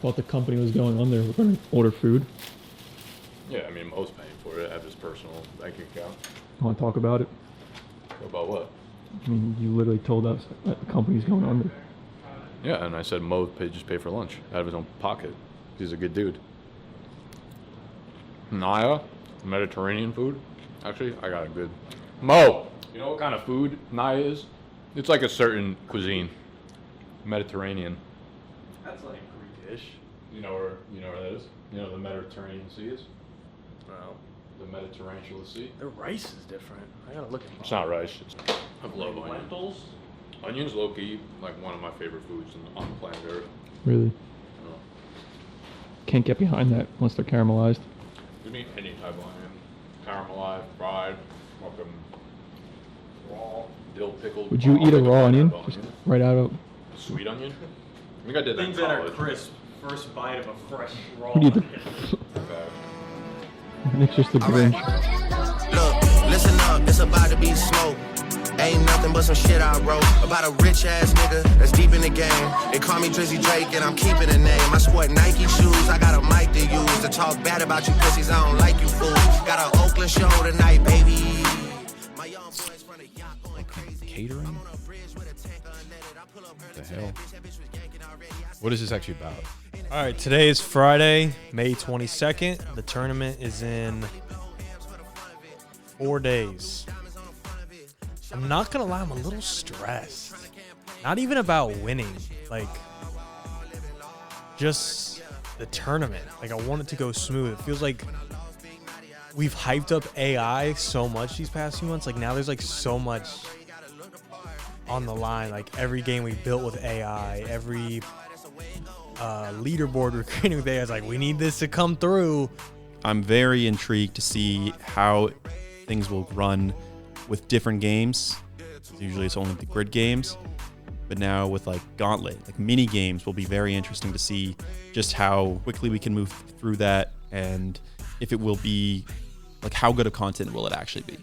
thought the company was going under. We're going to order food. Yeah, I mean, Mo's paying for it. I have his personal bank account. Want to talk about it? About what? I mean, you literally told us that the company's going under. Yeah, and I said Mo just pay for lunch out of his own pocket. He's a good dude. Naya, Mediterranean food. Actually, I got a good. Mo, you know what kind of food Naya is? It's like a certain cuisine. Mediterranean. That's like Greek-ish. You know where that is? You know the Mediterranean Sea is? Well, The Mediterranean Sea? the rice is different. I gotta look at it. It's not rice. I love onions. Lentils? Onions, low-key, like one of my favorite foods on the planet Earth. Really? You know. Can't get behind that unless they're caramelized. You can eat any type of onion. Caramelized, fried, fucking raw, dill pickled. Would you eat a raw onion? Just right out of... Sweet onion? I think I did that in Things that are college. crisp. First bite of a fresh raw What do you onion. Okay. Nick's just the Grinch. Look, listen up, it's about to be smoke. Ain't nothing but some shit I wrote about a rich ass nigga that's deep in the game. They call me Drizzy Drake and I'm keeping the name. I sport Nike shoes, I got a mic to use to talk bad about you pussies. I don't like you fools. Got an Oakland show tonight, baby. My young boys run a yacht going crazy. Catering? What the hell? What is this actually about? All right, today is Friday, May 22nd. The tournament is in 4 days. I'm not going to lie, I'm a little stressed. Not even about winning. Like, just the tournament. Like, I want it to go smooth. It feels like we've hyped up AI so much these past few months. Like, now there's, like, so much on the line. Like, every game we built with AI, every leaderboard we're creating with AI is like, we need this to come through. I'm very intrigued to see how things will run with different games. Usually it's only the grid games, but now with like Gauntlet, like mini games will be very interesting to see just how quickly we can move through that and if it will be like how good of content will it actually be.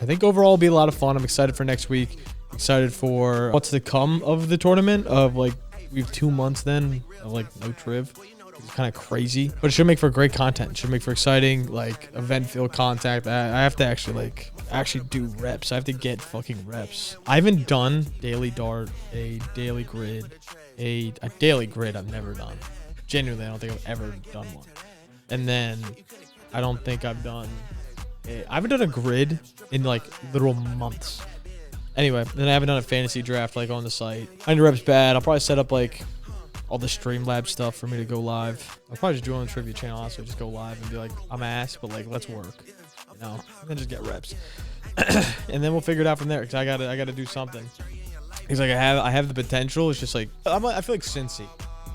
I think overall will be a lot of fun. I'm excited for next week. Excited for what's to come of the tournament. Of like, we have 2 months then of like no triv. It's kind of crazy, but it should make for great content. It should make for exciting, like, event-filled contact. I have to actually do reps. I have to get fucking reps. I haven't done daily dart, a daily grid, a daily grid. I've never done. Genuinely, I don't think I've ever done one. And then I don't think I've done. I haven't done a grid in like literal months. Anyway, then I haven't done a fantasy draft like on the site. I know reps bad. I'll probably set up like all the Streamlabs stuff for me to go live. I'll probably just join the trivia channel also, just go live and be like, I'm ass, but like, let's work. You know, and then just get reps. And then we'll figure it out from there, because I gotta do something. He's like, I have the potential. It's just like, I feel like Cincy.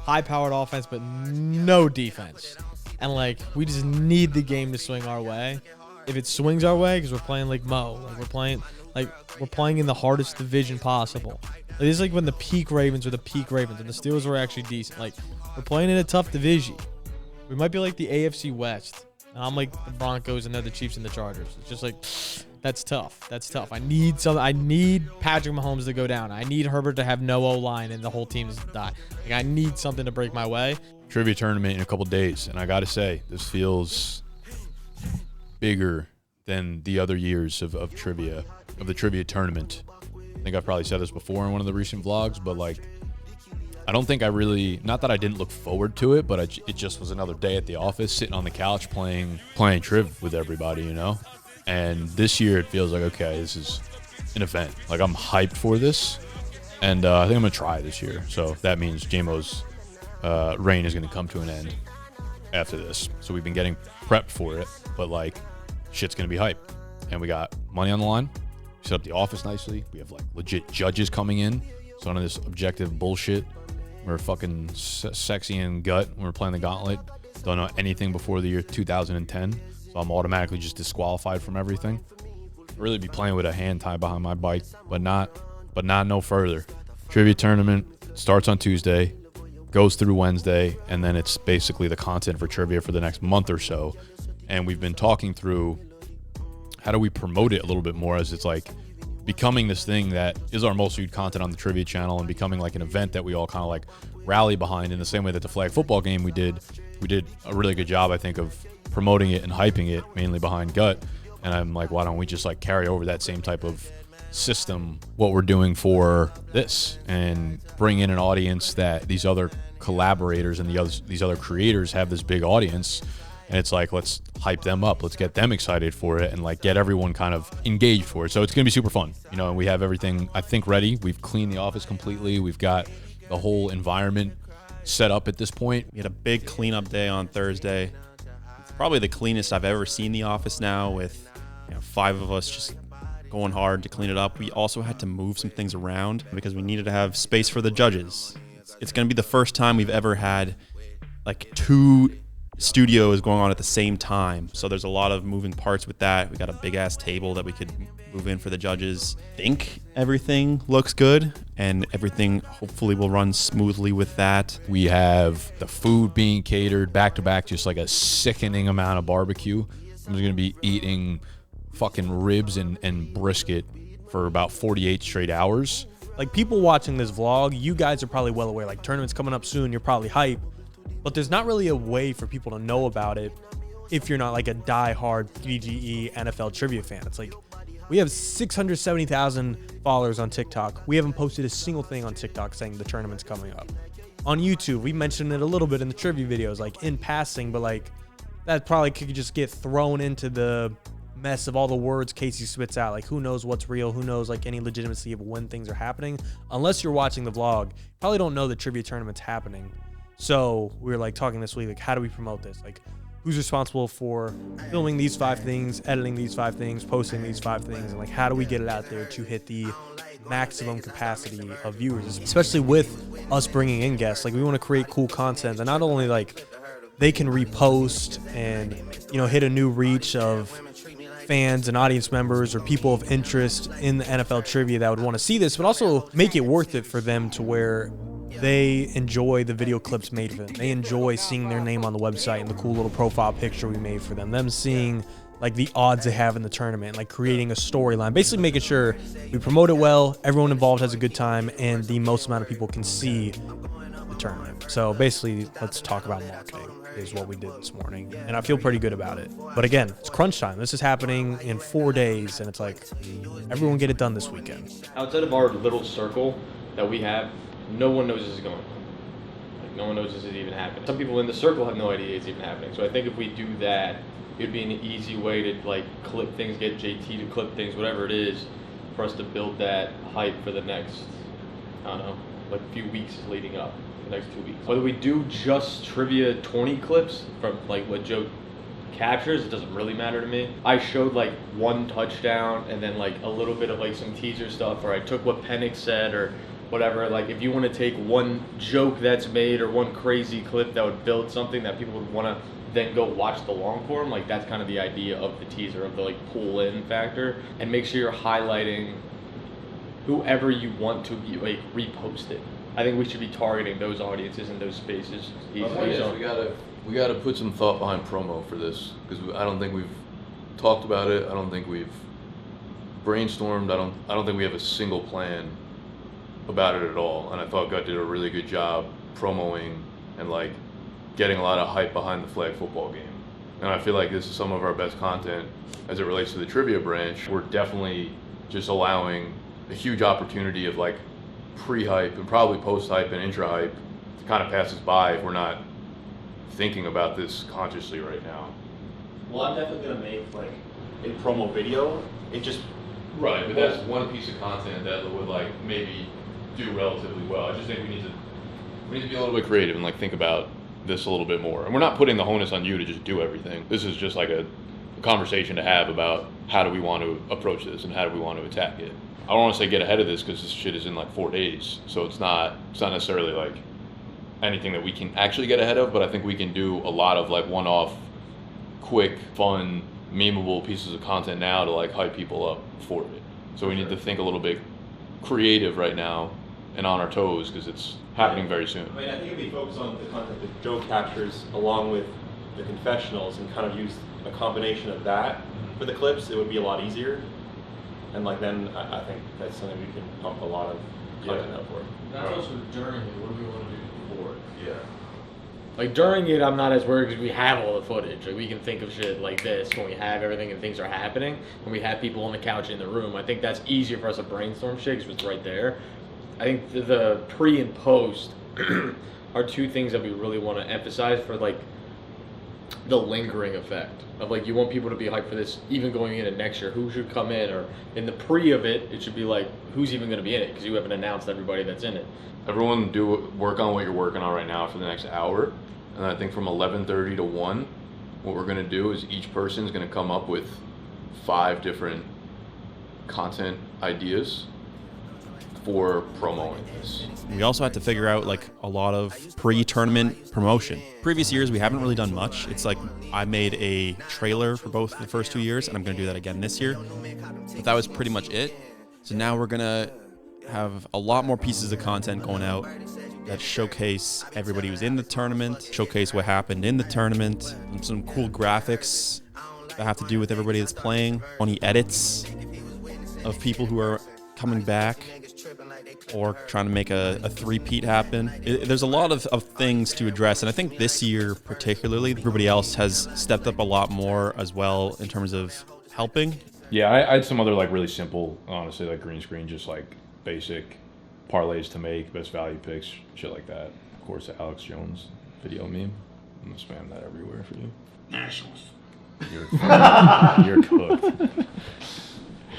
High-powered offense, but no defense. And like, we just need the game to swing our way. If it swings our way, because we're playing like Mo, like we're playing in the hardest division possible. Like, this is like when the peak Ravens were the peak Ravens and the Steelers were actually decent. Like, we're playing in a tough division. We might be like the AFC West. And I'm like the Broncos and they're the Chiefs and the Chargers. It's just like, that's tough. That's tough. I need Patrick Mahomes to go down. I need Herbert to have no O-line and the whole team to die. Like, I need something to break my way. Trivia tournament in a couple days, and I got to say, this feels bigger than the other years of the trivia tournament. I think I've probably said this before in one of the recent vlogs, but like, I don't think I really, not that I didn't look forward to it, but it just was another day at the office, sitting on the couch playing Triv with everybody, you know? And this year it feels like, okay, this is an event. Like, I'm hyped for this, and I think I'm going to try this year. So that means JMO's reign is going to come to an end after this. So we've been getting prepped for it, but like, shit's going to be hype. And we got money on the line. We set up the office nicely. We have like legit judges coming in. So none of this objective bullshit. We're fucking sexy and gut when we're playing the Gauntlet. Don't know anything before the year 2010. So I'm automatically just disqualified from everything. Really be playing with a hand tied behind my bike, but not no further. Trivia tournament starts on Tuesday, goes through Wednesday, and then it's basically the content for trivia for the next month or so. And we've been talking through how do we promote it a little bit more, as it's like becoming this thing that is our most viewed content on the trivia channel, and becoming like an event that we all kind of like rally behind, in the same way that the flag football game we did a really good job, I think, of promoting it and hyping it, mainly behind Gut. And I'm like, why don't we just like carry over that same type of system, what we're doing for this, and bring in an audience that these other collaborators and these other creators have this big audience. And it's like, let's hype them up, let's get them excited for it, and like get everyone kind of engaged for it. So it's gonna be super fun, you know. And we have everything, I think, ready. We've cleaned the office completely. We've got the whole environment set up at this point. We had a big cleanup day on Thursday. It's probably the cleanest I've ever seen the office now, with 5 of us just going hard to clean it up. We also had to move some things around because we needed to have space for the judges. It's going to be the first time we've ever had like 2 studios going on at the same time. So there's a lot of moving parts with that. We got a big ass table that we could move in for the judges. I think everything looks good, and everything hopefully will run smoothly with that. We have the food being catered back to back, just like a sickening amount of barbecue. I'm just going to be eating fucking ribs and brisket for about 48 straight hours. Like, people watching this vlog, you guys are probably well aware, like, tournament's coming up soon, you're probably hype, but there's not really a way for people to know about it if you're not like a die-hard 3GE NFL trivia fan. It's like, we have 670,000 followers on TikTok. We haven't posted a single thing on TikTok saying the tournament's coming up. On YouTube, we mentioned it a little bit in the trivia videos, like in passing, but like that probably could just get thrown into the mess of all the words Casey spits out. Like, who knows what's real? Who knows like any legitimacy of when things are happening? Unless you're watching the vlog, you probably don't know the trivia tournament's happening. So we were like talking this week, like, how do we promote this? Like, who's responsible for filming these 5 things, editing these 5 things, posting these 5 things, and like, how do we get it out there to hit the maximum capacity of viewers, especially with us bringing in guests? Like, we want to create cool content, and not only like they can repost and, you know, hit a new reach of fans and audience members or people of interest in the NFL trivia that would want to see this, but also make it worth it for them to where they enjoy the video clips made for them. They enjoy seeing their name on the website and the cool little profile picture we made for them. Them seeing like the odds they have in the tournament, like creating a storyline, basically making sure we promote it well, everyone involved has a good time, and the most amount of people can see the tournament. So basically, let's talk about marketing is what we did this morning, and I feel pretty good about it. But again, it's crunch time. This is happening in 4 days, and it's like, everyone get it done this weekend. Outside of our little circle that we have, no one knows this is going on. Like, no one knows this is even happening. Some people in the circle have no idea it's even happening. So I think if we do that, it'd be an easy way to like clip things, get JT to clip things, whatever it is, for us to build that hype for the next, I don't know, like few weeks leading up, the next 2 weeks. Whether we do just trivia 20 clips from like what Joe captures, it doesn't really matter to me. I showed like 1 touchdown and then like a little bit of like some teaser stuff, or I took what Pennick said or whatever. Like, if you want to take one joke that's made or one crazy clip that would build something that people would want to then go watch the long form, like that's kind of the idea of the teaser, of the like pull in factor, and make sure you're highlighting whoever you want to be like reposted. I think we should be targeting those audiences in those spaces. We gotta put some thought behind promo for this, because I don't think we've talked about it. I don't think we've brainstormed. I don't think we have a single plan about it at all. And I thought Gut did a really good job promoing and like getting a lot of hype behind the flag football game. And I feel like this is some of our best content as it relates to the trivia branch. We're definitely just allowing a huge opportunity of like pre-hype and probably post-hype and intra-hype to kind of pass us by if we're not thinking about this consciously right now. Well, I'm definitely gonna make like a promo video. It just right, but that's one piece of content that would like maybe do relatively well. I just think we need to be a little bit creative and like think about this a little bit more. And we're not putting the onus on you to just do everything. This is just like a conversation to have about how do we want to approach this and how do we want to attack it. I don't want to say get ahead of this because this shit is in like 4 days, so it's not necessarily like anything that we can actually get ahead of, but I think we can do a lot of like one-off, quick, fun, memeable pieces of content now to like hype people up for it. So we need to think a little bit creative right now and on our toes because it's happening very soon. I mean, I think if we focus on the content that Joe captures along with the confessionals and kind of use a combination of that for the clips, it would be a lot easier. and like then I think that's something we can pump a lot of content out for. That's also during it. What do we want to do before it? Yeah. Like during it, I'm not as worried because we have all the footage. Like we can think of shit like this when we have everything and things are happening, and we have people on the couch in the room. I think that's easier for us to brainstorm shit because it's right there. I think the pre and post are two things that we really want to emphasize for like the lingering effect of like you want people to be hyped for this even going into next year. Who should come in, or in the pre of it, it should be like who's even going to be in it because you haven't announced everybody that's in it. Everyone work on what you're working on right now for the next hour. And I think from 11:30 to 1, what we're going to do is each person is going to come up with 5 different content ideas for promoting this. We also had to figure out like a lot of pre-tournament promotion. Previous years, we haven't really done much. It's like I made a trailer for both the first 2 years, and I'm going to do that again this year. But that was pretty much it. So now we're going to have a lot more pieces of content going out that showcase everybody who's in the tournament, showcase what happened in the tournament, and some cool graphics that have to do with everybody that's playing, funny edits of people who are coming back or trying to make a three-peat happen. There's a lot of things to address, and I think this year particularly, everybody else has stepped up a lot more as well in terms of helping. Yeah, I had some other like really simple, honestly, like green screen, just like basic parlays to make, best value picks, shit like that. Of course, the Alex Jones video meme. I'm gonna spam that everywhere for you. Nationals. You're cooked.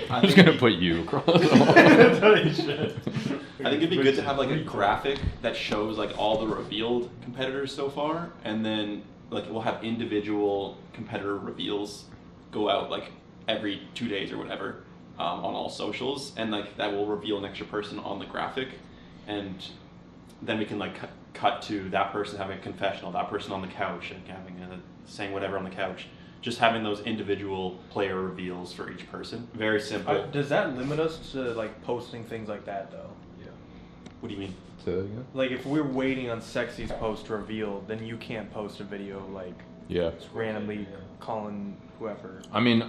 I'm just gonna put you across the wall. I think it'd be good to have like a graphic that shows like all the revealed competitors so far, and then like we'll have individual competitor reveals go out like every 2 days or whatever. On all socials, and like that will reveal an extra person on the graphic, and then we can like cut to that person having a confessional, that person on the couch and saying whatever on the couch, just having those individual player reveals for each person. Very simple. Does that limit us to like posting things like that though? Yeah. What do you mean? Say that again? Like if we're waiting on Sexy's post to reveal, then you can't post a video like Yeah. just randomly calling whoever. I mean,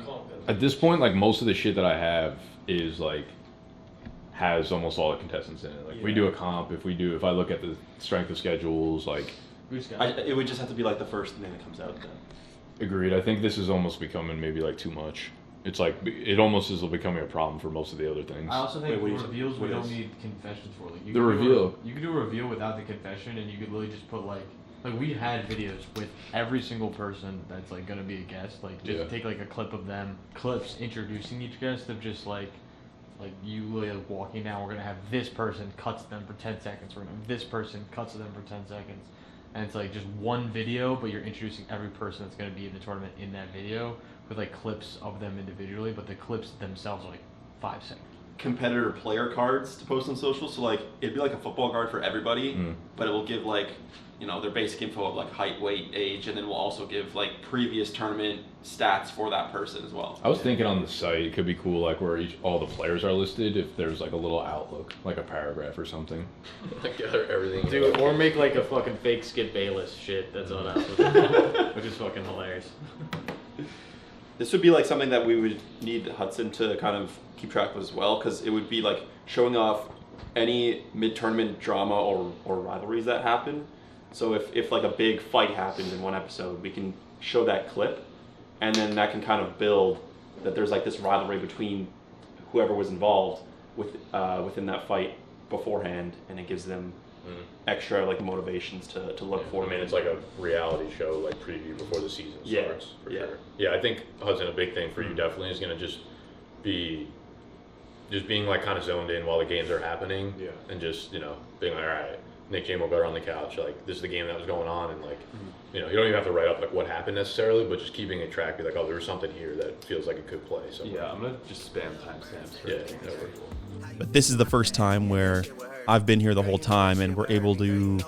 at this point, like most of the shit that I have is like has almost all the contestants in it. Like we do a comp, if I look at the strength of schedules, like It would just have to be like the first thing that comes out then. agreed. I think this is almost becoming maybe like too much. It's like it almost is becoming a problem for most of the other things. I also think Wait, for reveals we don't need confessions for. Like you The could reveal. You could do a reveal without the confession, and you could literally just put like we had videos with every single person that's like gonna be a guest. Like just take like a clip of them, clips introducing each guest of just like you literally like, walking down. We're gonna have this person cuts them for 10 seconds. We're gonna have this person cuts them for 10 seconds. And it's like just one video, but you're introducing every person that's going to be in the tournament in that video with like clips of them individually, but the clips themselves are like 5 seconds. Competitor player cards to post on social, so like it'd be like a football card for everybody, but it will give like their basic info of like height, weight, age, and then we'll also give like previous tournament stats for that person as well. I was thinking on the site it could be cool, like where all the players are listed. If there's like a little outlook, like a paragraph or something. Like everything. Dude, or make like a fucking fake Skip Bayless shit that's on Outlook, which is fucking hilarious. This would be like something that we would need Hudson to kind of keep track of as well, because it would be like showing off any mid-tournament drama or rivalries that happen. So if like a big fight happens in one episode, we can show that clip, and then that can kind of build that there's like this rivalry between whoever was involved within that fight beforehand, and it gives them extra like motivations to look for. I mean, it's like a reality show, like preview before the season starts. For sure. Yeah, I think Hudson, a big thing for you definitely is going to just be being like kind of zoned in while the games are happening. Yeah. And just being like, all right, Nick James will go on the couch. Like this is the game that was going on, and like you don't even have to write up like what happened necessarily, but just keeping it track. Be like, oh, there was something here that feels like it could play. So yeah, I'm gonna just spam timestamps. But this is the first time where I've been here the whole time, and we're able to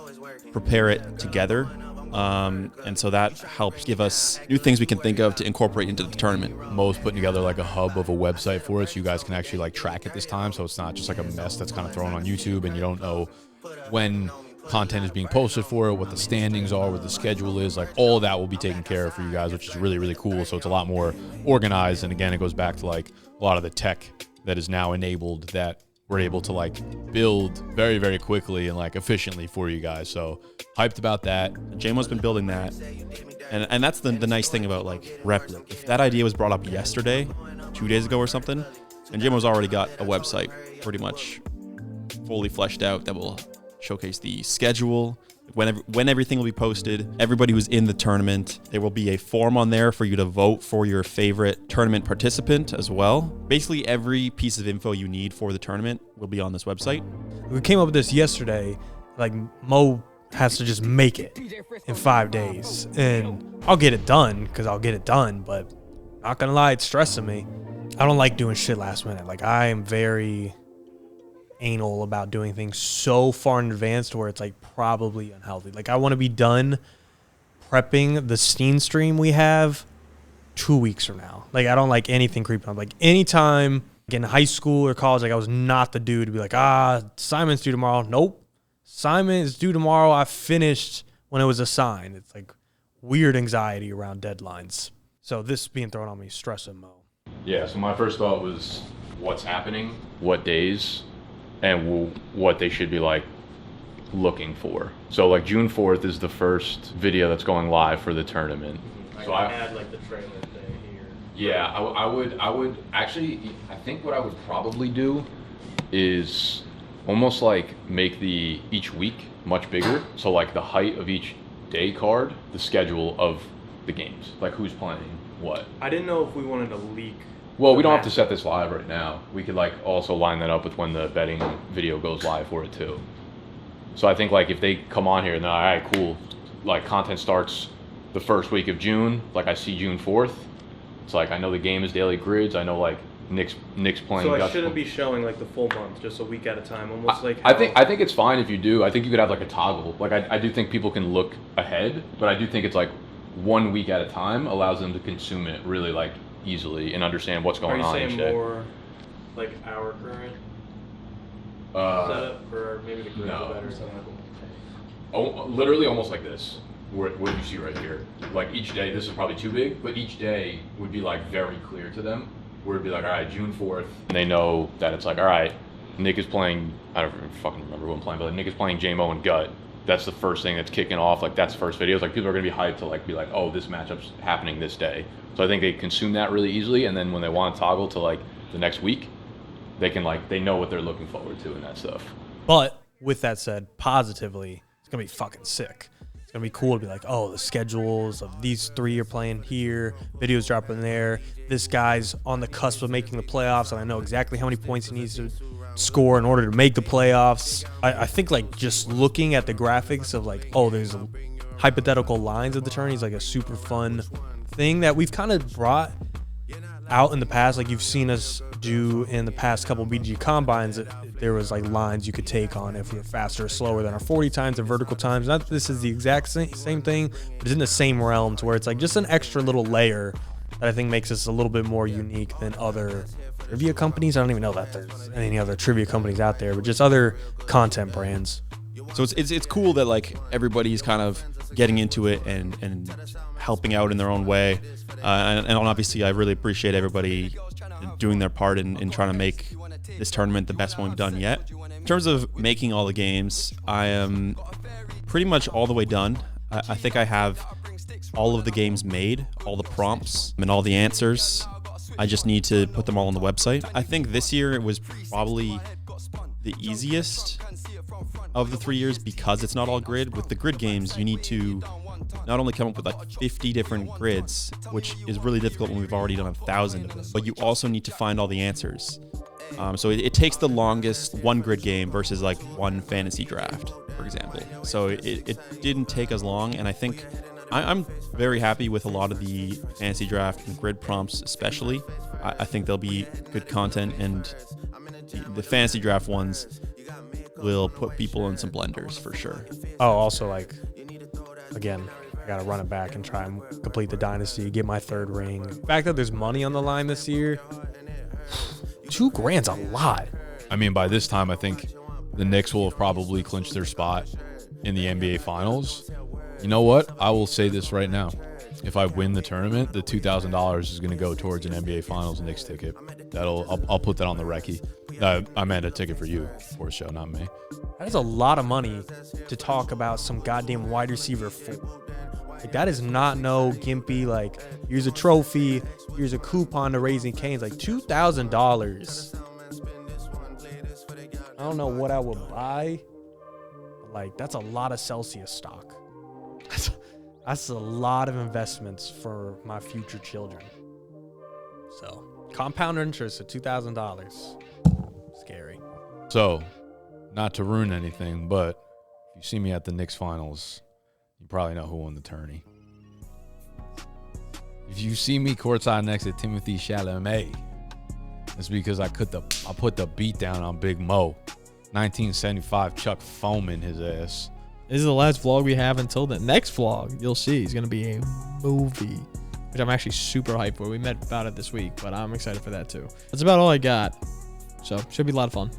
prepare it together. And so that helps give us new things we can think of to incorporate into the tournament. Mo's putting together like a hub of a website for it, so you guys can actually like track it this time, so it's not just like a mess that's kind of thrown on YouTube and you don't know when content is being posted for it, what the standings are, what the schedule is. Like all of that will be taken care of for you guys, which is really, really cool. So it's a lot more organized, and again, it goes back to like a lot of the tech that is now enabled that we're able to like build very, very quickly and like efficiently for you guys. So hyped about that. JMO's been building that. And that's the nice thing about like Replit. If that idea was brought up yesterday, 2 days ago or something, and JMO's already got a website pretty much fully fleshed out that will showcase the schedule, when everything will be posted, everybody who's in the tournament. There will be a form on there for you to vote for your favorite tournament participant as well. Basically, every piece of info you need for the tournament will be on this website. We came up with this yesterday. Like, Mo has to just make it in 5 days. And I'll get it done because I'll get it done. But not going to lie, it's stressing me. I don't like doing shit last minute. Like, I am very anal about doing things so far in advance to where it's like probably unhealthy. Like, I want to be done prepping the Steam stream we have 2 weeks from now. Like, I don't like anything creeping up. Like, anytime in high school or college, like, I was not the dude to be like, Simon's due tomorrow. Nope. Simon is due tomorrow. I finished when it was assigned. It's like weird anxiety around deadlines. So this being thrown on me is stressing Mo. Yeah, so my first thought was what's happening, what days, and what they should be like looking for. So like June 4th is the first video that's going live for the tournament. So I had like the trailer thing here. Yeah, I would actually, I think what I would probably do is almost like make each week much bigger. So like the height of each day card, the schedule of the games, like who's playing what. I didn't know if we wanted to leak. Well, we don't have to set this live right now. We could like also line that up with when the betting video goes live for it too. So I think like if they come on here and they're like, all right, cool, like content starts the first week of June, like I see June 4th. It's like I know the game is daily grids. I know like Nick's playing. So I shouldn't be showing like the full month, just a week at a time, almost like. I think it's fine if you do. I think you could have like a toggle. Like I do think people can look ahead, but I do think it's like 1 week at a time allows them to consume it really like easily and understand what's going on each day. Are you saying more like our current setup, or maybe the grid better? Oh, literally almost like this. What you see right here. Like each day, this is probably too big, but each day would be like very clear to them. Where it'd be like, all right, June 4th, and they know that it's like, all right, Nick is playing. I don't fucking remember who I'm playing, but like, Nick is playing JMO and Gut. That's the first thing that's kicking off. Like that's the first videos. Like people are gonna be hyped to like be like, oh, this matchup's happening this day. So I think they consume that really easily, and then when they want to toggle to like the next week, they can like they know what they're looking forward to and that stuff. But with that said, positively, it's gonna be fucking sick. It's gonna be cool to be like, oh, the schedules of these three are playing here, videos dropping there. This guy's on the cusp of making the playoffs, and I know exactly how many points he needs to score in order to make the playoffs. I think like just looking at the graphics of like, oh, there's hypothetical lines of the tourney is like a super fun thing that we've kind of brought out in the past. Like you've seen us do in the past couple BG combines. There was like lines you could take on if we were faster or slower than our 40 times and vertical times. Not that this is the exact same thing, but it's in the same realm to where it's like just an extra little layer that I think makes us a little bit more unique than other trivia companies. I don't even know that there's any other trivia companies out there, but just other content brands. So it's cool that like everybody's kind of getting into it and helping out in their own way. And obviously I really appreciate everybody doing their part in trying to make this tournament the best one we've done yet. In terms of making all the games, I am pretty much all the way done. I think I have all of the games made, all the prompts and all the answers. I just need to put them all on the website. I think this year it was probably the easiest of the 3 years because it's not all grid. With the grid games, you need to not only come up with like 50 different grids, which is really difficult when we've already done 1,000 of them, but you also need to find all the answers. So it takes the longest one grid game versus like one fantasy draft, for example. So it didn't take as long, and I think I'm very happy with a lot of the fantasy draft and grid prompts especially. I think they'll be good content, and the fantasy draft ones will put people in some blenders for sure. Oh, also like, again, I got to run it back and try and complete the dynasty, get my third ring. The fact that there's money on the line this year, $2,000's a lot. I mean, by this time, I think the Knicks will have probably clinched their spot in the NBA Finals. You know what? I will say this right now. if I win the tournament, the $2,000 is going to go towards an NBA Finals Knicks ticket. I'll put that on the recce. I meant a ticket for you for a show, not me. That is a lot of money to talk about some goddamn wide receiver for. Like, that is not no gimpy, like, here's a trophy, here's a coupon to Raising Cane's. Like, $2,000. I don't know what I would buy. But, like, that's a lot of Celsius stock. That's a lot of investments for my future children. So, compound interest at $2,000. Scary. So, not to ruin anything, but if you see me at the Knicks finals, you probably know who won the tourney. If you see me courtside next to Timothy Chalamet, it's because I put the beat down on Big Mo. 1975 Chuck foaming his ass. This is the last vlog we have until the next vlog. You'll see it's going to be a movie, which I'm actually super hyped for. We met about it this week, but I'm excited for that too. That's about all I got. So, should be a lot of fun.